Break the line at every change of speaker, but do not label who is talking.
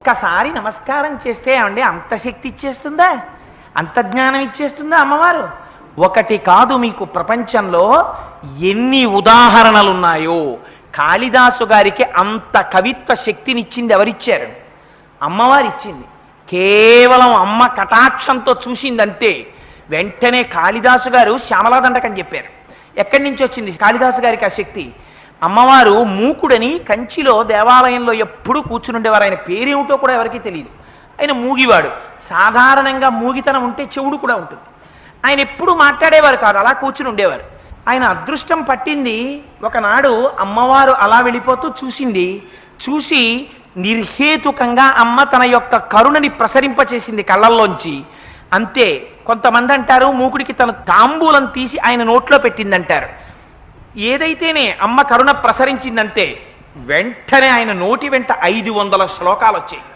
ఒక్కసారి నమస్కారం చేస్తే ఏమండి అంత శక్తి ఇచ్చేస్తుందా, అంత జ్ఞానం ఇచ్చేస్తుందా అమ్మవారు? ఒకటి కాదు, మీకు ప్రపంచంలో ఎన్ని ఉదాహరణలు ఉన్నాయో. కాళిదాసు గారికి అంత కవిత్వ శక్తినిచ్చింది ఎవరిచ్చారు? అమ్మవారు ఇచ్చింది. కేవలం అమ్మ కటాక్షంతో చూసిందంతే. వెంటనే కాళిదాసు గారు శ్యామలాదండకం చెప్పారు. ఎక్కడి నుంచి వచ్చింది కాళిదాసు గారికి ఆ శక్తి? అమ్మవారు మూకుడని కంచిలో దేవాలయంలో ఎప్పుడూ కూర్చునుండేవారు. ఆయన పేరేమిటో కూడా ఎవరికీ తెలియదు. ఆయన మూగివాడు. సాధారణంగా మూగితనం ఉంటే చెవుడు కూడా ఉంటుంది. ఆయన ఎప్పుడు మాట్లాడేవారు కాదు, అలా కూర్చుని ఉండేవారు. ఆయన అదృష్టం పట్టింది. ఒకనాడు అమ్మవారు అలా వెళ్ళిపోతూ చూసింది. చూసి నిర్హేతుకంగా అమ్మ తన యొక్క కరుణని ప్రసరింపచేసింది కళ్ళల్లోంచి. అంతే. కొంతమంది అంటారు మూకుడికి తన తాంబూలం తీసి ఆయన నోట్లో పెట్టిందంటారు. ఏదైతేనే అమ్మ కరుణ ప్రసరించిందంటే వెంటనే ఆయన నోటి వెంట 500 శ్లోకాలు వచ్చాయి.